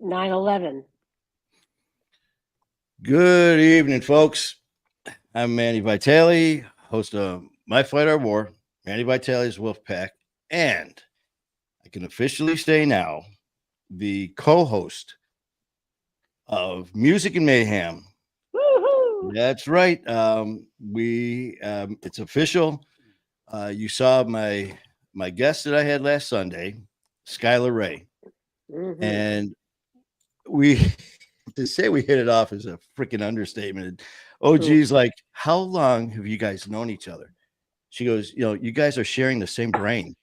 9/11. Good evening, folks. I'm Manny Vitale, host of My Fight or War, Manny Vitale's Wolfpack, and I can officially say now the co-host of Music and Mayhem. Woohoo! That's right. We it's official. You saw my guest that I had last Sunday, Skylar Ray, Mm-hmm. and we to say we hit it off is a freaking understatement. Oh, True. geez, like how long have you guys known each other? She goes, you guys are sharing the same brain.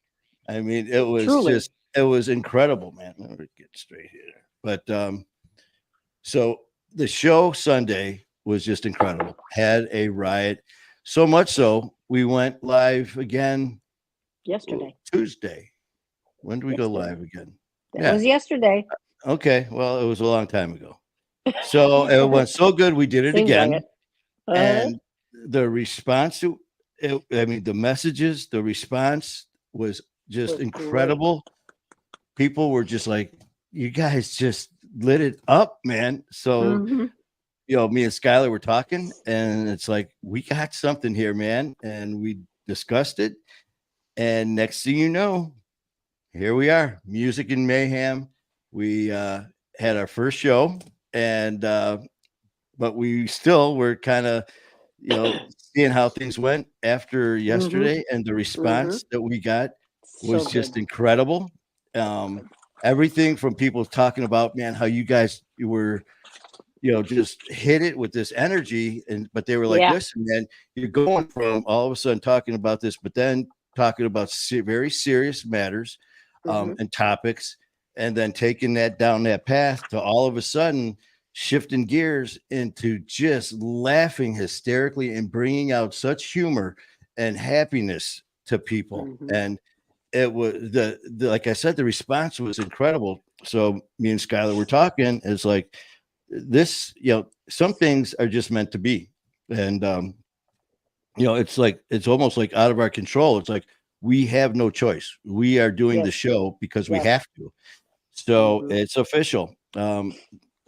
I mean, Truly. it was incredible, man. Let me get straight here. But so the show Sunday was just incredible. Had a riot. So much so we went live again Yesterday. Tuesday. When do we go Yesterday. live again? That Yeah. was yesterday. Okay. Well, it was a long time ago. So it went so good. We did it Seems like again. it. Uh-huh. And the response to it, I mean, the messages, the response was just Was great. incredible. People were just like, you guys just lit it up, man. So, Mm-hmm. me and Skylar were talking, and it's like, we got something here, man. And we discussed it. And next thing you know, here we are, Music and Mayhem. We had our first show, and but we still were kind of seeing how things went after Mm-hmm. yesterday, and the Mm-hmm. response that we got So was good. just incredible. Um, Everything from people talking about, man, how you were, just hit it with this energy, and but they were like, Yeah. listen, man, you're going from all of a sudden talking about this, but then talking about very serious matters Mm-hmm. and topics, and then taking that down that path to all of a sudden shifting gears into just laughing hysterically and bringing out such humor and happiness to people. Mm-hmm. And it was the like I said, the response was incredible. So me and Skylar were talking. It's like this, some things are just meant to be, and it's like it's almost like out of our control. It's like we have no choice. We are doing the Yes. show because we Yes. have to. So Mm-hmm. it's official.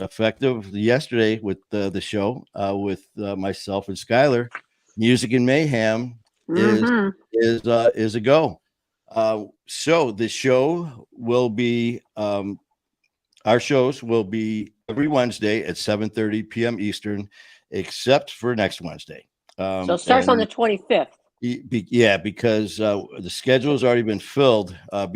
Effective yesterday with the show with myself and Skylar. Music and Mayhem is Mm-hmm. is a go. So the show will be our shows will be every Wednesday at 7:30 p.m. Eastern, except for next Wednesday. So it starts on the And 25th. yeah, because the schedule has already been filled Mm-hmm.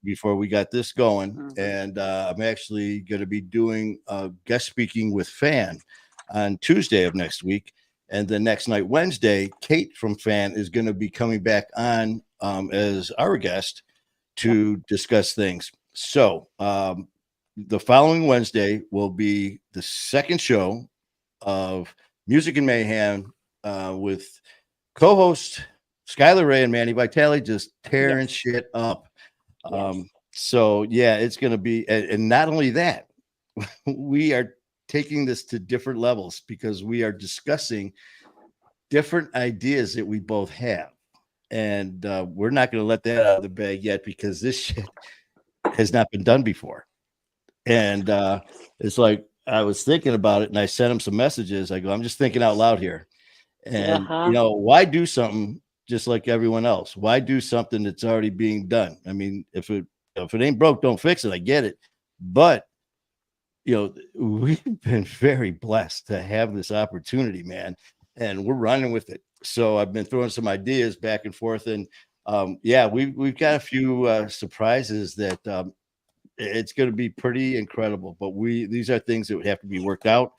before we got this going, Mm-hmm. and I'm actually going to be doing guest speaking with Fan on Tuesday of next week, and the next night, Wednesday, Kate from Fan is going to be coming back on as our guest Yep. to discuss things. So the following Wednesday will be the second show of Music and Mayhem with co-host Skylar Ray and Manny Vitale just tearing Yes. shit up. Yes. So yeah, it's gonna be, and not only that, we are taking this to different levels because we are discussing different ideas that we both have. And we're not going to let that out of the bag yet because this shit has not been done before. And it's like I was thinking about it and I sent him some messages. I go, I'm just thinking out loud here. And Uh-huh. why do something just like everyone else? Why do something that's already being done? I mean, if it ain't broke, don't fix it. I get it, but we've been very blessed to have this opportunity, man, and we're running with it. So I've been throwing some ideas back and forth, and yeah, we've got a few surprises that it's going to be pretty incredible. But these are things that would have to be worked out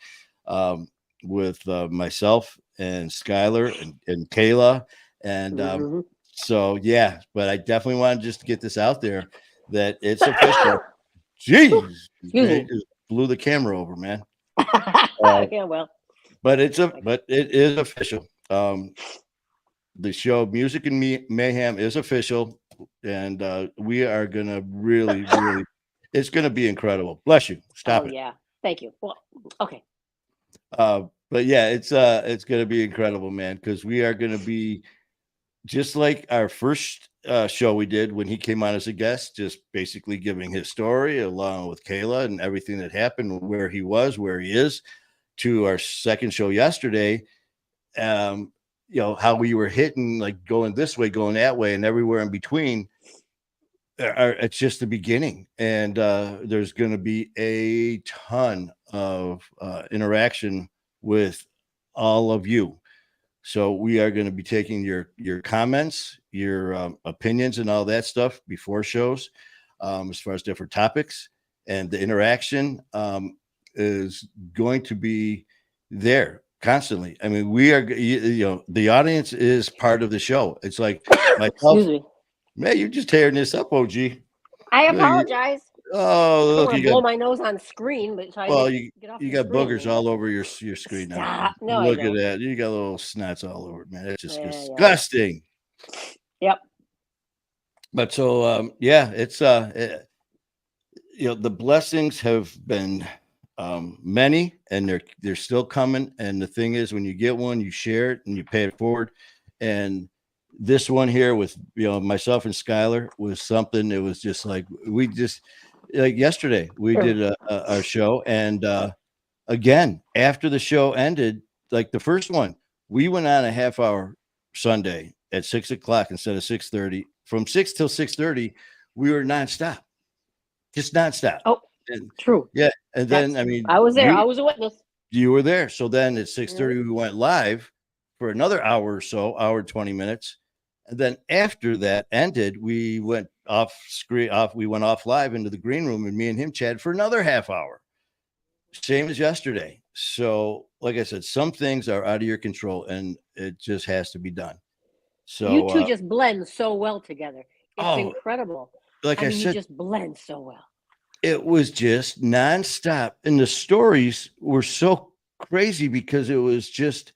um, with myself and Skylar and Kayla, and Mm-hmm. so yeah. But I definitely want to just get this out there that it's official. Jeez, Excuse man, me. you just blew the camera over, man. Uh, Yeah, well, but it is official. The show Music and Mayhem is official, and we are gonna really, really. It's gonna be incredible. Bless you. oh Stop it. yeah. Thank you. Well, okay. But yeah, it's gonna be incredible, man, because we are gonna be just like our first show we did when he came on as a guest, just basically giving his story along with Kayla and everything that happened, where he was, where he is, to our second show yesterday. How we were hitting, like going this way, going that way, and everywhere in between. It's just the beginning, and there's going to be a ton of interaction with all of you. So we are going to be taking your comments, your opinions, and all that stuff before shows, as far as different topics, and the interaction is going to be there constantly. I mean, we are, the audience is part of the show. It's like myself. Excuse me. Man, you're just tearing this up, OG. I apologize. Oh, I look, don't you blow got my nose on screen, but get off you your got screen, boogers all over your screen now. Stop. No, Look I at don't. that. You got little snots all over it, man. That's just Yeah. disgusting. Yep. But so it's the blessings have been many, and they're still coming. And the thing is, when you get one, you share it and you pay it forward. And this one here with myself and Skylar was something. It was just like yesterday we did a show, and again after the show ended, like the first one, we went on a half hour Sunday at 6 o'clock instead of 6:30. From 6 till 6:30, we were nonstop, just nonstop. Oh, and, true. Yeah, and then I was there. I was a witness. You were there. So then at 6:30, we went live for another hour or so, hour and 20 minutes. And then after that ended, we went we went off live into the green room, and me and him chatted for another half hour. Same as yesterday. So, like I said, some things are out of your control, and it just has to be done. So you two just blend so well together. It's incredible. Like I said, you just blend so well. It was just nonstop, and the stories were so crazy because it was just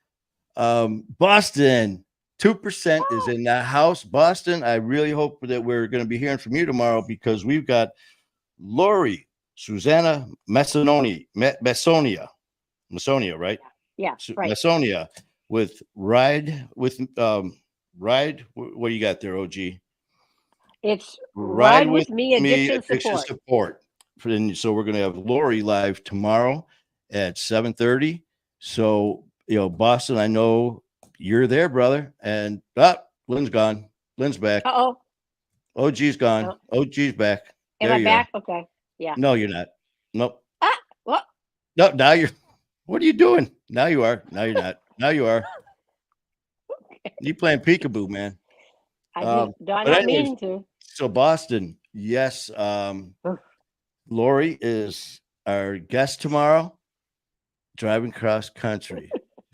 Boston. 2% is in the house. Boston, I really hope that we're going to be hearing from you tomorrow, because we've got Lori, Susanna Massonia, right? Yeah, right. Massonia with Ride. What do you got there, OG? It's Ride with Me, Addiction Support. So we're going to have Lori live tomorrow at 7:30. So, Boston, I know you're there, brother. And Lynn's gone. Lynn's back. OG's gone. OG's back. Am I back? Okay. Yeah. No, you're not. Nope. What? No, now you're. What are you doing? Now you are. Now you're not. Now you are. Okay. You playing peekaboo, man. I not mean to. So Boston, yes. Lori is our guest tomorrow, driving cross country.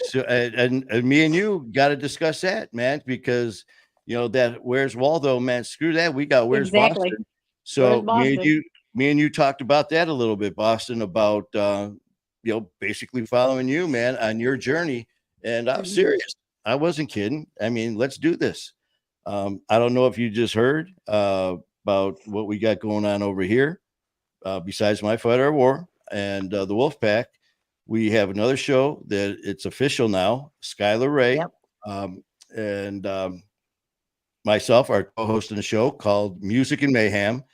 So and me and you got to discuss that, man, because that Where's Waldo, man, screw that. We got Where's Boston. So me and you talked about that a little bit, Boston, about basically following you, man, on your journey. And I'm serious. I wasn't kidding. I mean, let's do this. I don't know if you just heard about what we got going on over here. Besides My Fight or War and the Wolf Pack, we have another show that it's official now. Skylar Ray and myself are co-hosting a show called Music and Mayhem,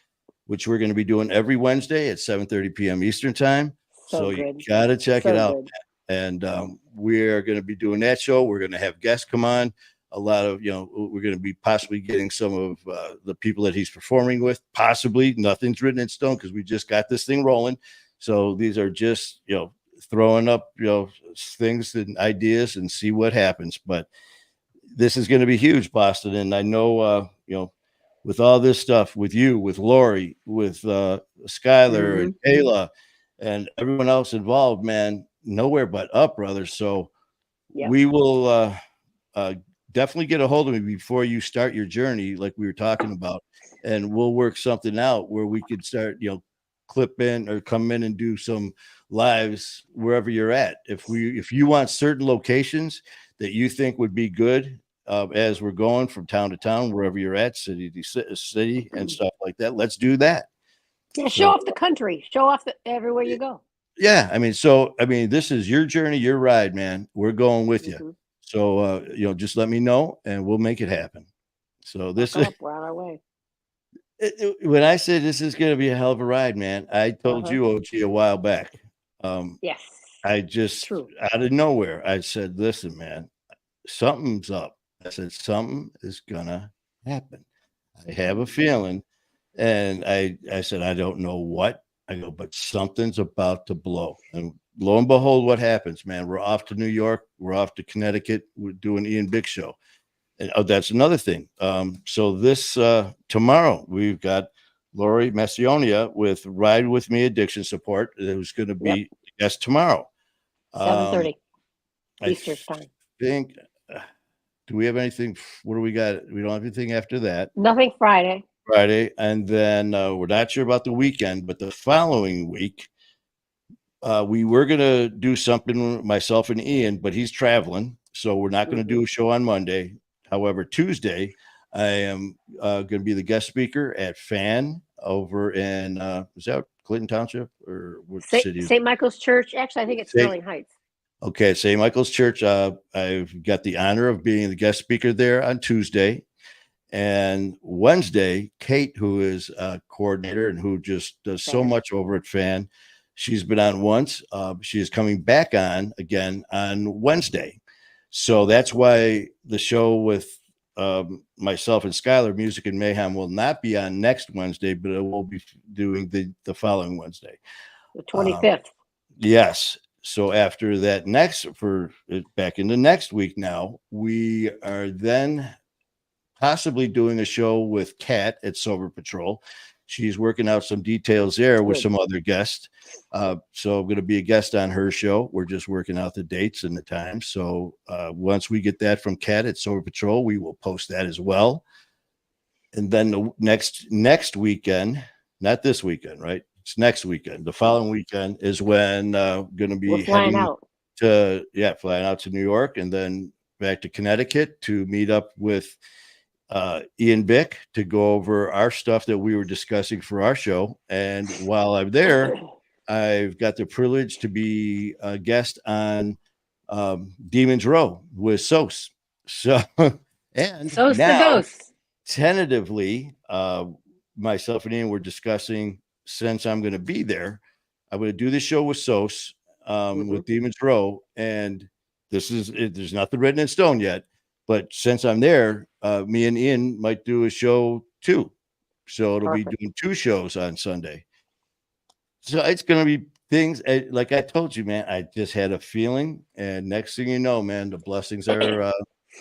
which we're going to be doing every Wednesday at 7:30 p.m. Eastern time. So you got to check it out. And we're going to be doing that show. We're going to have guests come on. A lot of, we're going to be possibly getting some of the people that he's performing with. Possibly, nothing's written in stone because we just got this thing rolling. So these are just, throwing up, things and ideas and see what happens. But this is going to be huge, Boston. And I know, with all this stuff, with you, with Lori, with Skylar and Kayla and everyone else involved, man, nowhere but up, brother. So we will definitely get a hold of me before you start your journey, like we were talking about, and we'll work something out where we could start, clip in or come in and do some lives wherever you're at. If you want certain locations that you think would be good as we're going from town to town, wherever you're at, city to city and stuff like that, let's do that. Yeah, show off the country, show off everywhere you go. Yeah, this is your journey, your ride, man. We're going with you. So just let me know and we'll make it happen. So this Buckle up, we're on our way. when I say this is going to be a hell of a ride, man, I told Uh-huh. you, OG, a while back. Yes. I just True. out of nowhere, I said, "Listen, man, something's up." I said, "Something is gonna happen. I have a feeling." And I said, "I don't know what." I go, "But something's about to blow." And lo and behold, what happens, man? We're off to New York. We're off to Connecticut. We're doing Ian Big Show. And that's another thing. So this tomorrow we've got Lori Messionia with Ride With Me Addiction Support, who's going to Yep. be a guest tomorrow. 7:30 I Eastern time. think. Do we have anything? What do we got? We don't have anything after that. Nothing Friday. Friday, and then we're not sure about the weekend, but the following week, we were gonna do something myself and Ian, but he's traveling, so we're not gonna do a show on Monday. However, Tuesday, I am going to be the guest speaker at Fan over in is that Clinton Township or what city? St. Michael's Church. Actually, I think it's Sterling Heights. Okay, St. Michael's Church. I've got the honor of being the guest speaker there on Tuesday. And Wednesday, Kate, who is a coordinator and who just does so much over at Fan, she's been on once. She is coming back on again on Wednesday. So that's why the show with myself and Skylar, Music and Mayhem, will not be on next Wednesday, but it will be doing the following Wednesday. The 25th. Yes. So after that back into next week now, we are then possibly doing a show with Kat at Sober Patrol. She's working out some details there with some other guests. So I'm going to be a guest on her show. We're just working out the dates and the times. So once we get that from Kat at Sober Patrol, we will post that as well. And then the next weekend, not this weekend, right? It's next weekend. The following weekend is when going to be flying out to New York and then back to Connecticut to meet up with Ian Bick to go over our stuff that we were discussing for our show. And while I'm there, I've got the privilege to be a guest on Demon's Row with Sos. So, and Sos now, the Ghost. Tentatively, myself and Ian were discussing, since I'm going to be there, I'm going to do the show with Sos with Demon's Row. And there's nothing written in stone yet. But since I'm there, me and Ian might do a show too. So it'll be doing two shows on Sunday. So it's going to be things like I told you, man. I just had a feeling. And next thing you know, man, the blessings are,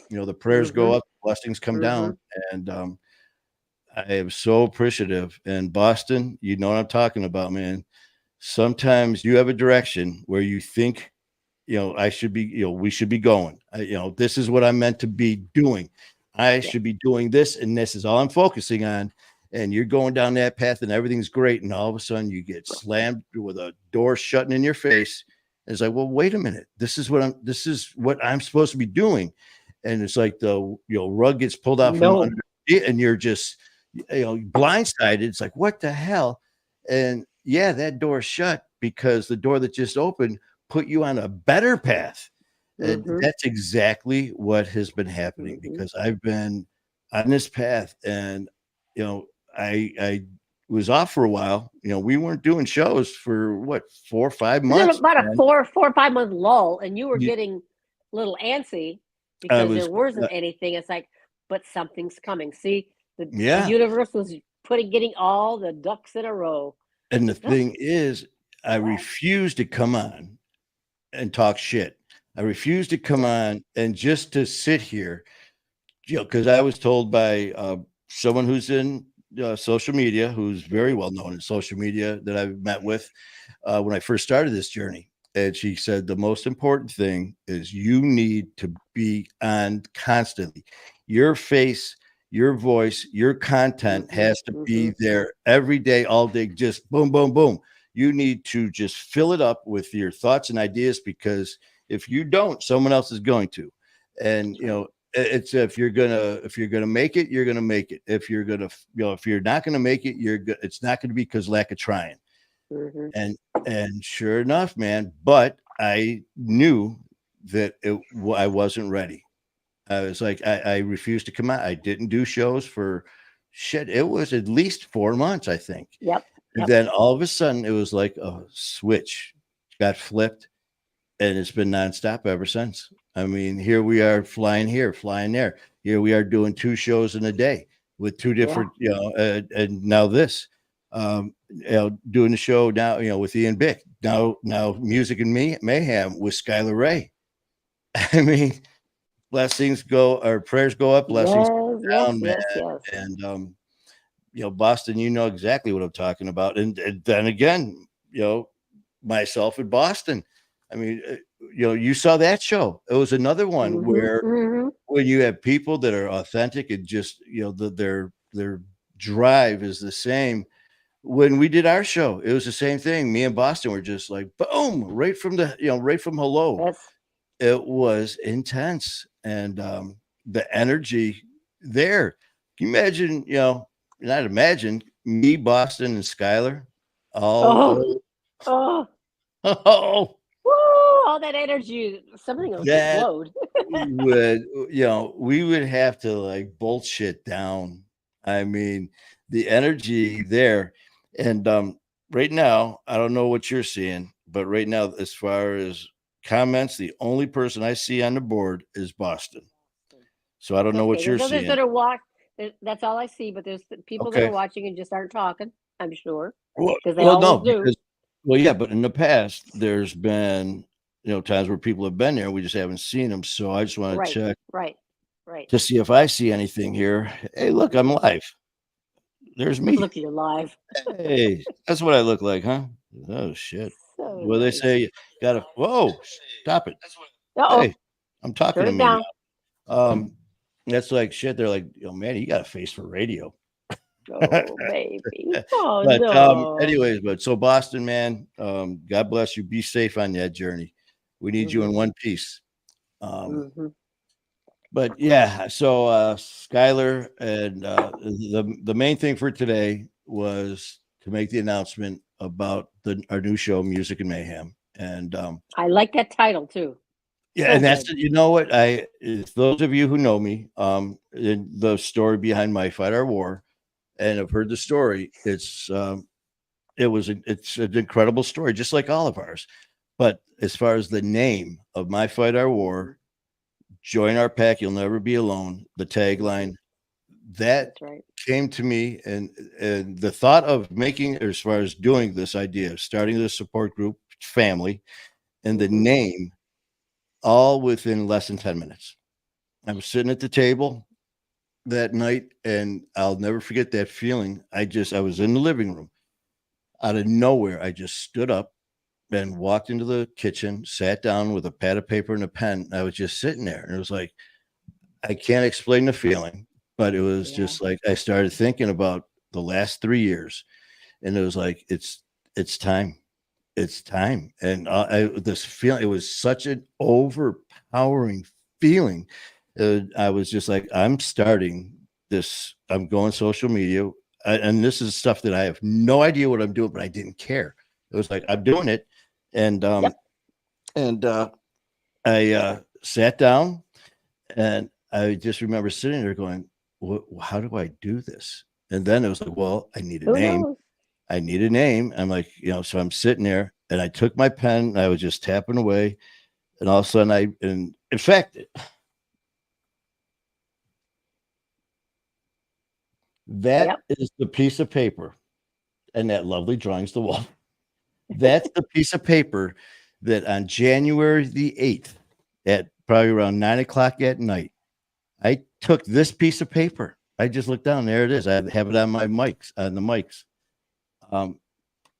the prayers go up, blessings come down. And I am so appreciative. And Boston, you know what I'm talking about, man. Sometimes you have a direction where you think, I should be, we should be going. This is what I'm meant to be doing. I should be doing this, and this is all I'm focusing on. And you're going down that path, and everything's great. And all of a sudden, you get slammed with a door shutting in your face. And it's like, well, wait a minute. This is what I'm supposed to be doing. And it's like the rug gets pulled out from under it, and you're just blindsided. It's like, what the hell? And yeah, that door shut because the door that just opened put you on a better path. And that's exactly what has been happening because I've been on this path and, I was off for a while. We weren't doing shows for 4 or 5 months. About a 4 or 5 month lull, and you were getting a little antsy because there wasn't anything. It's like, but something's coming. See, the universe was getting all the ducks in a row. And the thing is, I refuse to come on and talk shit. I refuse to come on and just to sit here, because I was told by someone who's in social media, who's very well known in social media that I've met with when I first started this journey. And she said, the most important thing is you need to be on constantly. Your face, your voice, your content has to be there every day, all day, just boom, boom, boom. You need to just fill it up with your thoughts and ideas, because if you don't, someone else is going to. And it's if you're gonna make it, you're gonna make it. If you're gonna, if you're not gonna make it, it's not gonna be because lack of trying. And sure enough, man. But I knew that I wasn't ready. I was like, I refused to come out. I didn't do shows for shit. It was at least 4 months, I think. Yep. And then all of a sudden, it was like a switch got flipped, and it's been nonstop ever since. I mean, here we are flying here, flying there. Here we are doing 2 shows in a day with 2 different, and now this, doing the show now, with Ian Bick. Now Music and Mayhem with Skylar Ray. I mean, blessings go, or prayers go up, blessings down, man. And Boston, you know exactly what I'm talking about. And then again, myself in Boston. I mean, you saw that show. It was another one where when you have people that are authentic and just their drive is the same. When we did our show, it was the same thing. Me and Boston were just like boom, right from hello. Yes. It was intense, and the energy there. Can you imagine? Not imagine me, Boston, and Skylar all. Oh. Woo, all that energy, something will explode. we would have to like bolt shit down. I mean, the energy there. And right now, I don't know what you're seeing, but right now, as far as comments, the only person I see on the board is Boston. So I don't know what you're seeing. That are watch. That's all I see, but there's people that are watching and just aren't talking, I'm sure. Because they always do. Well, yeah, but in the past, there's been times where people have been there, we just haven't seen them. So I just want to check, right, to see if I see anything here. Hey, look, I'm live. There's me. Look, you're live. Hey, that's what I look like, huh? Oh shit! Well, they say gotta. Whoa, stop it! Hey, I'm talking to me now. That's like shit. They're like, man, you got a face for radio. Oh, baby. Oh, but, no. Anyways, so Boston, man, God bless you. Be safe on that journey. We need you in one piece. But yeah, so Skylar, and the main thing for today was to make the announcement about our new show, Music and Mayhem. And I like that title too. Yeah, so and that's what those of you who know me, the story behind My Fight Our War, and have heard the story. It's an incredible story, just like all of ours. But as far as the name of My Fight Our War, join our pack, you'll never be alone. The tagline that came to me, and the thought of making, as far as doing this idea of starting this support group, family, and the name, all within less than 10 minutes. I was sitting at the table that night, and I'll never forget that feeling. I was in the living room. Out of nowhere, I just stood up and walked into the kitchen, sat down with a pad of paper and a pen. I was just sitting there, and it was like, I can't explain the feeling, but it was just like I started thinking about the last 3 years, and it was like, it's time. It's time. And this feeling, it was such an overpowering feeling. I was just like, I'm starting this. I'm going social media. And this is stuff that I have no idea what I'm doing, but I didn't care. It was like, I'm doing it. And, I sat down, and I just remember sitting there going, how do I do this? And then it was like, well, I need a name. I need a name. I'm like, so I'm sitting there, and I took my pen, and I was just tapping away, and all of a sudden in fact, that is the piece of paper, and that lovely drawing's the wall. That's the piece of paper that on January the 8th, at probably around 9:00 at night, I took this piece of paper. I just looked down. There it is. I have it on the mics.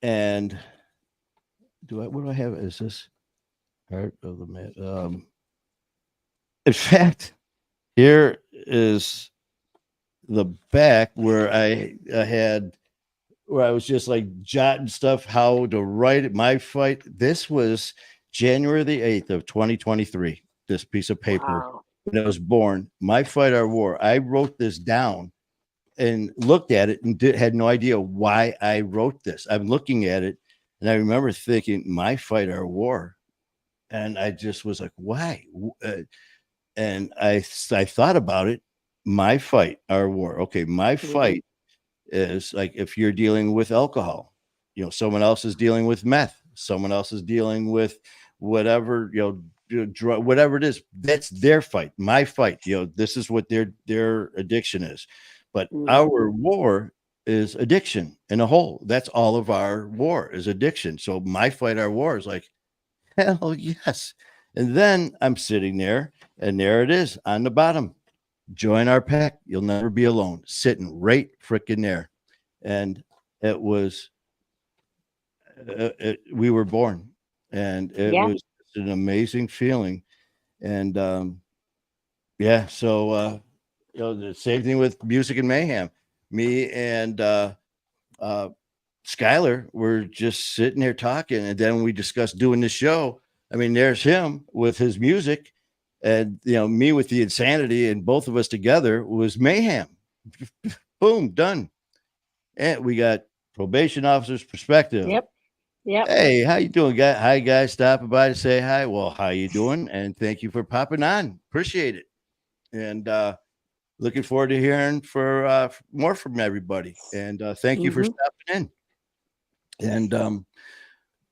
And what do I have? Is this Heart of the Man? In fact, here is the back where I was just like jotting stuff, how to write it. My fight. This was January the 8th of 2023. This piece of paper when it was born. My Fight Our War. I wrote this down and looked at it and had no idea why I wrote this. I'm looking at it, and I remember thinking, My Fight Our War. And I just was like, why? And I thought about it. My fight, our war. Okay, my fight is like if you're dealing with alcohol, someone else is dealing with meth, someone else is dealing with whatever, drug, whatever it is. That's their fight. My fight, this is what their addiction is. But our war is addiction in a whole. That's all of our war is addiction. So my fight, our war is like, hell yes. And then I'm sitting there, and there it is on the bottom. Join our pack. You'll never be alone. Sitting right freaking there. And it was, we were born, and it was an amazing feeling. And yeah, so the same thing with Music and Mayhem. Me and Skylar were just sitting there talking, and then we discussed doing this show. I mean, there's him with his music, and me with the insanity, and both of us together was Mayhem. Boom, done. And we got probation officer's perspective. Yep. Hey, how you doing, guy? Hi, guys, stopping by to say hi. Well, how you doing? And thank you for popping on. Appreciate it. And looking forward to hearing for more from everybody. And thank you for stopping in. And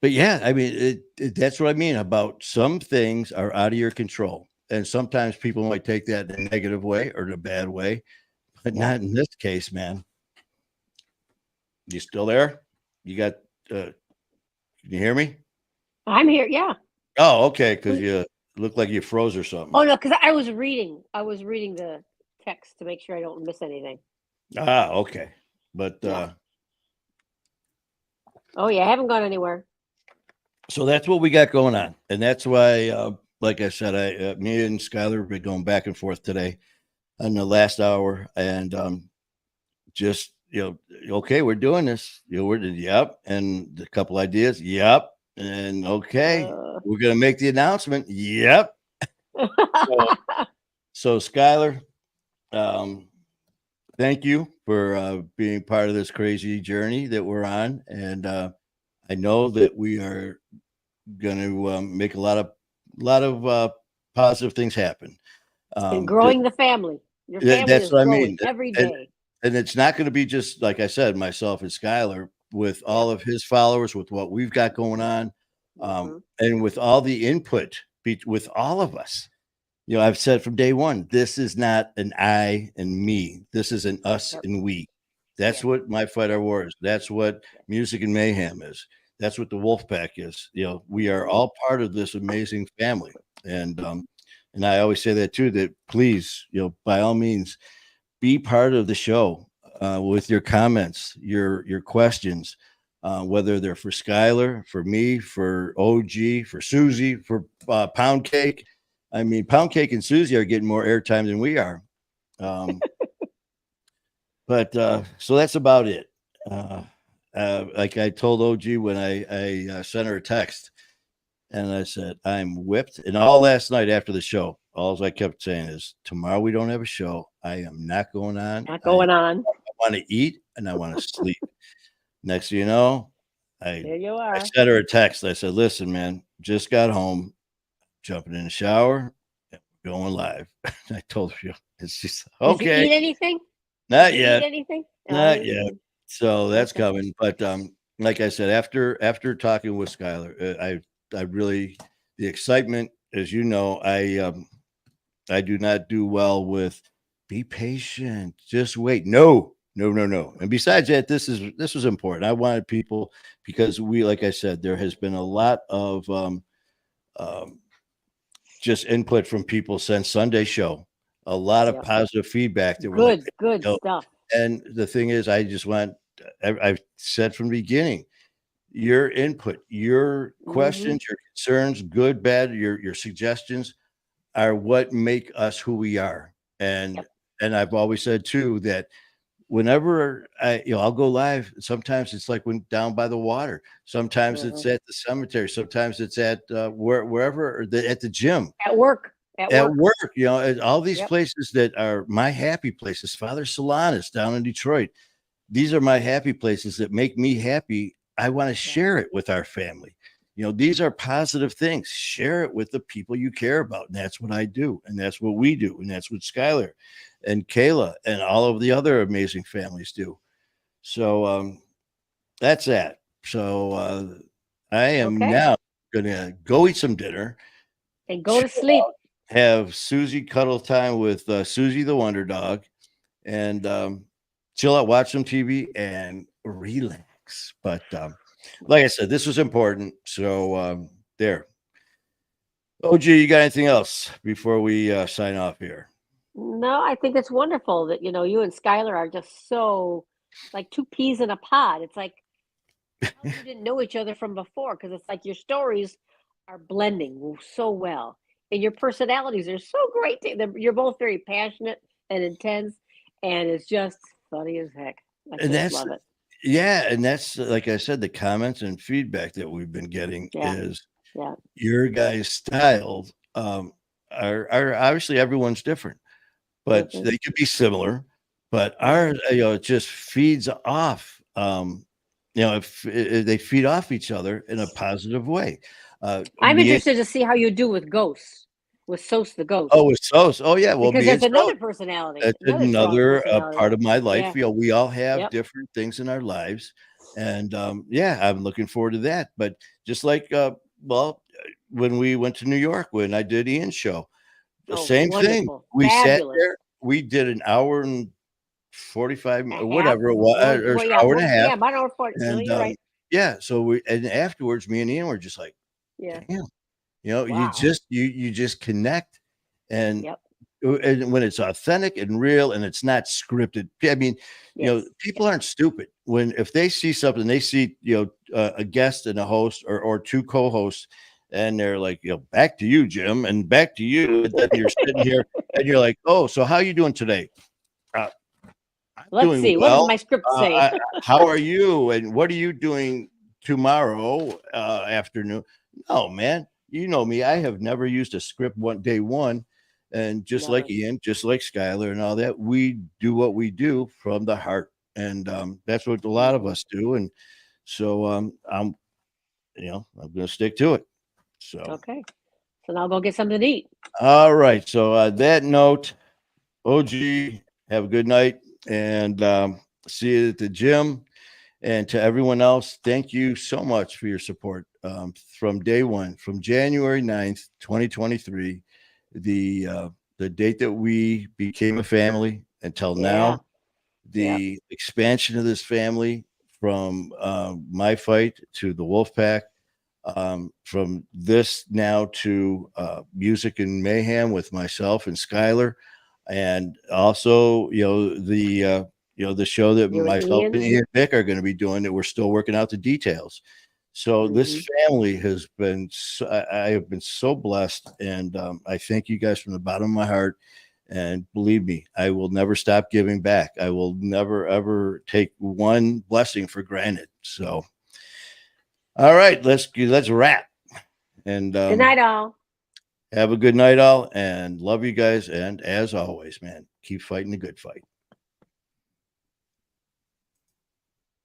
but yeah, I mean, that's what I mean about some things are out of your control. And sometimes people might take that in a negative way or in a bad way, but not in this case, man. You still there? You got, can you hear me? I'm here. Yeah. Oh, okay. Because you look like you froze or something. Oh, no, because I was reading the text to make sure I don't miss anything. Ah, okay. But, oh, yeah, I haven't gone anywhere. So that's what we got going on. And that's why, like I said, me and Skylar have been going back and forth today on the last hour. And just, okay, we're doing this. Yep. And a couple ideas. Yep. And okay, we're going to make the announcement. Yep. So Skylar, thank you for being part of this crazy journey that we're on. And I know that we are going to make a lot of positive things happen. And growing the family. Your family that's is what I growing mean. every day. And it's not going to be just, like I said, myself and Skylar, with all of his followers, with what we've got going on, and with all the input with all of us. I've said from day one, this is not an I and me. This is an us and we. That's what My Fight Our War is. That's what Music and Mayhem is. That's what the Wolfpack is. We are all part of this amazing family. And I always say that too, that please, by all means, be part of the show with your comments, your questions, whether they're for Skylar, for me, for OG, for Susie, for Pound Cake. I mean, Pound Cake and Susie are getting more airtime than we are. But so that's about it. Like I told OG when I sent her a text, and I said, I'm whipped. And all last night after the show, all I kept saying is, tomorrow we don't have a show. I am not going on. Not going on. I want to eat and I want to sleep. Next thing you know, there you are. I sent her a text. I said, listen, man, just got home, jumping in the shower, going live. I told her, it's just okay. Did you eat anything? Not yet. Eat anything? Not yet. So that's coming. But like I said, after talking with Skylar, I really, the excitement, as you know, I do not do well with be patient, just wait. No. And besides that, this was important. I wanted people, because like I said, there has been a lot of just input from people since Sunday show, a lot of positive feedback. That good stuff. And the thing is, I've said from the beginning, your input, your questions, your concerns, good, bad, your suggestions are what make us who we are. And I've always said too that whenever I'll go live, sometimes it's like when down by the water, sometimes it's at the cemetery, sometimes it's at wherever, or at the gym, at work, all these places that are my happy places. Father Solanas down in Detroit, these are my happy places that make me happy. I want to share it with our family. these are positive things. Share it with the people you care about. And that's what I do. And that's what we do. And that's what Skylar and Kayla and all of the other amazing families do. So that's that. So I am now going to go eat some dinner and go to sleep. Have Susie cuddle time with Susie the Wonder Dog, and chill out, watch some TV, and relax. But like I said, this was important. So there. OG, you got anything else before we sign off here? No, I think it's wonderful that you and Skylar are just so like two peas in a pod. It's like you didn't know each other from before, because it's like your stories are blending so well. And your personalities are so great. You're both very passionate and intense, and it's just funny as heck. I just love it. Yeah, and that's like I said, the comments and feedback that we've been getting is your guys' styles are obviously everyone's different, but they could be similar. But ours, it just feeds off. If they feed off each other in a positive way. I'm interested to see how you do with Ghosts, with Sos the Ghost. Oh, with Sos. Oh, yeah. Well, because there's another personality. That's another part of my life. We all have different things in our lives. And I'm looking forward to that. But just like, when we went to New York, when I did Ian's show, the same thing. We sat there. We did an hour and 45 minutes, whatever it was, or an hour and a half. Yeah, about an hour 40. And, you're right. Yeah. So and afterwards, me and Ian were just like, damn, wow. you just connect, and when it's authentic and real, and it's not scripted. I mean, people aren't stupid. If they see something, they see a guest and a host or two co-hosts, and they're like, back to you, Jim, and back to you. And then you're sitting here and you're like, oh, so how are you doing today? Let's see. Well. What does my script say? How are you? And what are you doing tomorrow afternoon? No, man. You know me. I have never used a script day one. And just like Ian, just like Skylar and all that, we do what we do from the heart. And that's what a lot of us do. And so I'm going to stick to it. So okay. So now I'll go get something to eat. All right. So that note, OG, have a good night, and see you at the gym. And to everyone else, thank you so much for your support from day one, from January 9th, 2023, the date that we became a family until now, the expansion of this family from my fight to the Wolfpack, from this now to music and mayhem with myself and Skylar, and also the show that myself and Ian Vick are going to be doing, that we're still working out the details. So this family has been, I have been so blessed, and I thank you guys from the bottom of my heart. And believe me, I will never stop giving back. I will never, ever take one blessing for granted. So, all right, let's wrap. And good night, all. Have a good night, all, and love you guys. And as always, man, keep fighting the good fight.